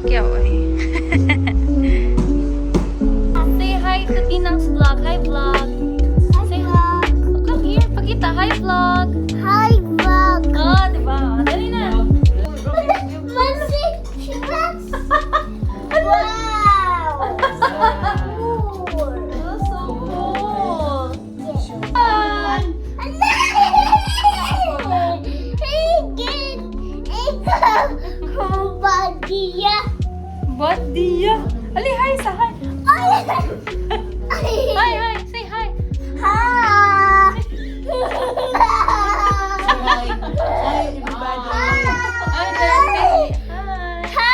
Pacquiao eh. Say hi to Tinang's vlog. Hi vlog. Say hi. Oh, come here. Pakita. Hi vlog. Hi, vlog. Oh, diba? Dali na. Wow. That's so cool. Hi. What dia? Ali, hi sa hi. Hi, hi. Say hi. Hi, Daddy. Hi.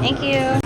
Thank you.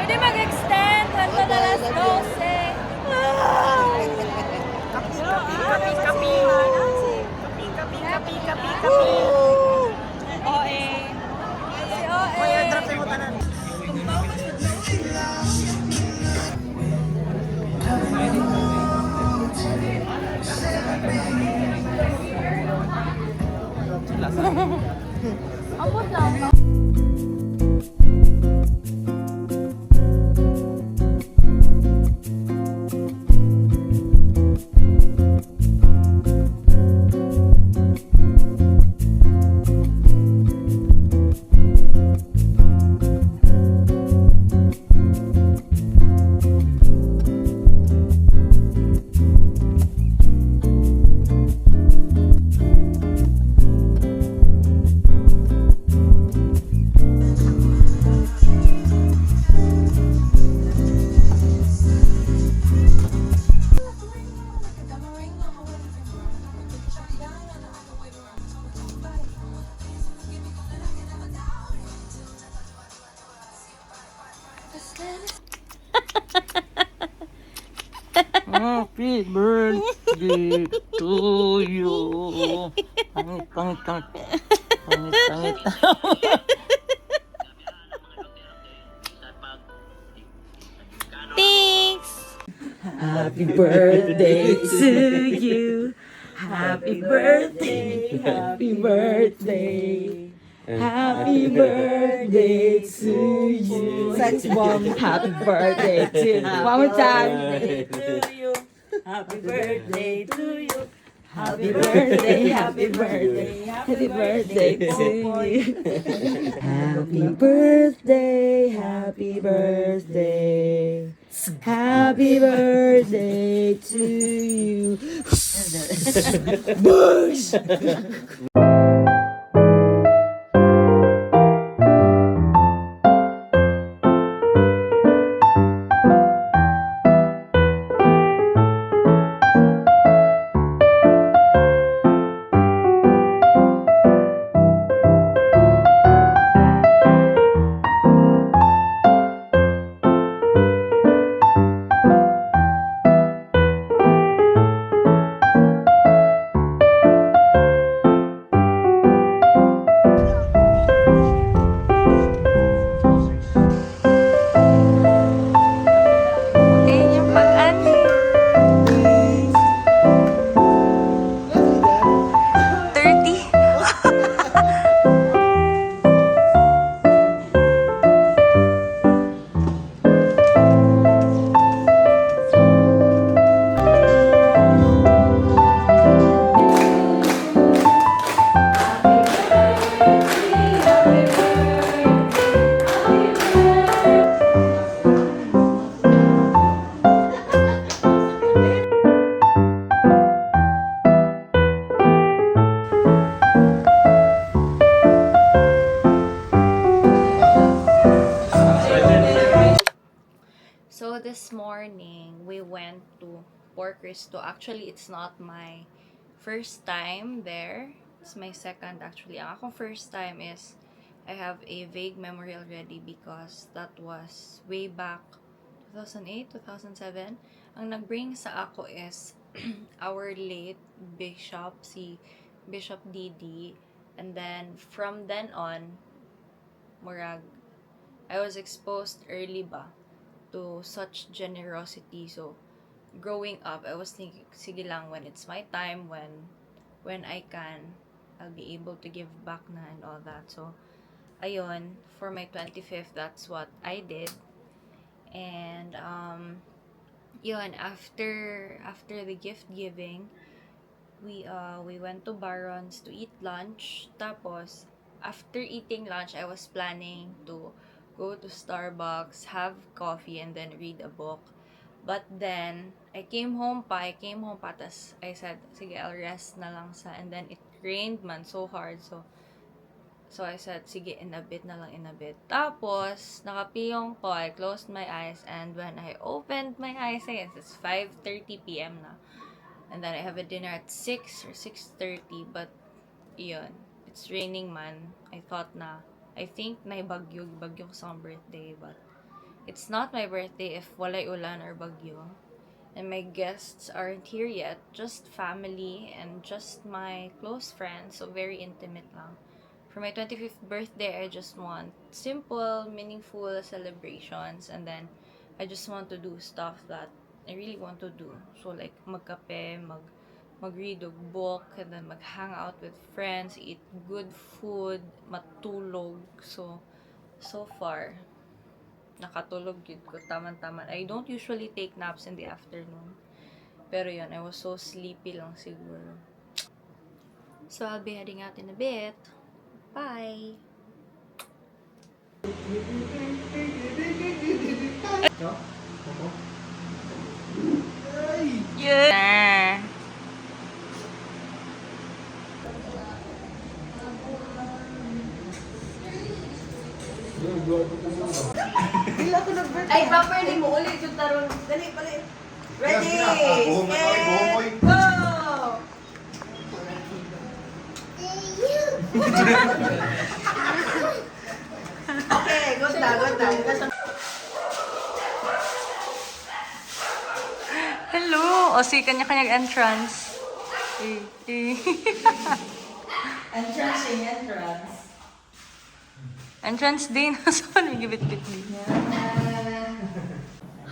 Pwede mag-extend hanggang alas 12. Kapi. OA. Si OA. Abot lang. Happy birthday to you. Pangit, pangit, pangit. Pangit, pangit. Thanks! Happy birthday to you. Happy birthday, happy birthday. Happy birthday to you. Sex bomb. Happy birthday to you. One more time. Happy birthday to you. Happy birthday, happy birthday, happy birthday to you. Happy birthday, happy birthday. Happy birthday to you. Bush! Eh, yung pag-ani. 30. So this morning, we went to Port Cristo. Actually, it's not my first time there. It's my second actually. Ang akong first time is, I have a vague memory already because that was way back 2008, 2007. Ang nag-bring sa ako is our late bishop, si Bishop Didi. And then, from then on, murag, I was exposed early ba to such generosity. So, growing up, I was thinking, sige lang, when it's my time, when I can, I'll be able to give back na and all that. So, ayun, for my 25th, that's what I did. And, yun, after the gift giving, we went to Barron's to eat lunch. Tapos, after eating lunch, I was planning to go to Starbucks, have coffee, and then read a book. But then, I came home pa, tas I said, sige, I'll rest na lang sa, and then it rained man so hard, so I said, sige, in a bit. Tapos, nakapiyong ko, I closed my eyes, and when I opened my eyes, I guess it's 5:30 p.m. na. And then I have a dinner at 6 or 6:30, but, yun, it's raining man. I think may bagyo ko sa birthday, but it's not my birthday if walay ulan or bagyo. And my guests aren't here yet, just family and just my close friends, so very intimate lang. For my 25th birthday, I just want simple, meaningful celebrations, and then I just want to do stuff that I really want to do. So like magkape, mag-read a book, and then mag-hang out with friends, eat good food, matulog. So far, nakatulog yun ko, taman-taman. I don't usually take naps in the afternoon. Pero yun, I was so sleepy lang siguro. So, I'll be heading out in a bit. Bye! Yeah! Ay, properly mo ulit yung tarong. Dali, pali. Ready? Buhong mo, buhong mo. Go! Okay, good na. Hello! O, si kanya-kanyang entrance. Entrance yung entrance. Entrance din. Saan may gibit-bit din?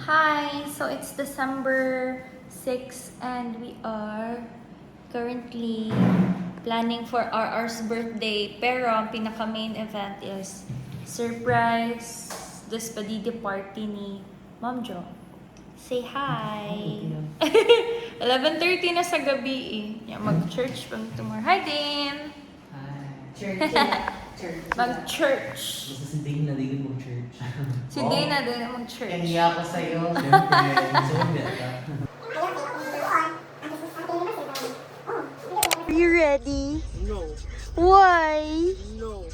Hi! So, it's December 6 and we are currently planning for RR's birthday. Pero, ang pinaka-main event is surprise despedida party ni Mom Jo. Say hi! 11:30 na sa gabi eh. Yeah, mag-church pa tomorrow. Hi, Din! Church. Church. Mag-church. Basta si Dane na din mag-church. Si Dana din mag-church. Kaniya ako sa'yo. Siyempre, so beta. Are you ready? No. Why? No.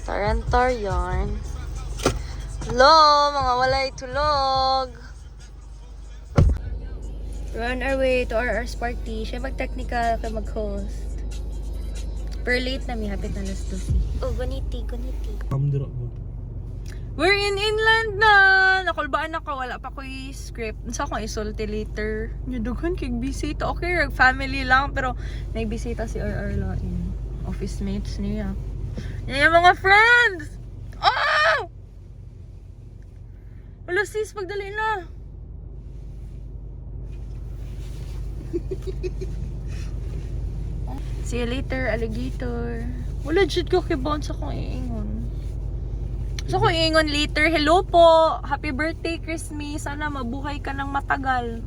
Tarantar yarn. Hello, mga walay tulog. We're on our way to RR's party. Siya mag-technical ka mag-host. Pero late na, may hapit na alas 12. Oh, guniti. We're in inland na! Nakulbaan na ka, wala pa ko script. Nasa akong isulti later. Nyudugan kay bisita. Okay, family lang, pero may bisita si RR lain. Office mates niya. Yan yung mga friends! Oh! Wala sis, pagdali na. See you later, alligator. Wala jud ko kay bounce akong iingon. So kung iingon later, hello po! Happy birthday, Christmas! Sana mabuhay ka ng matagal.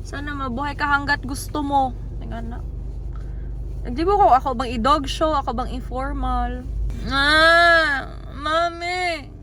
Sana mabuhay ka hanggat gusto mo. Tingnan na. Di ba ako bang i-dog show? Ako bang informal? Mami!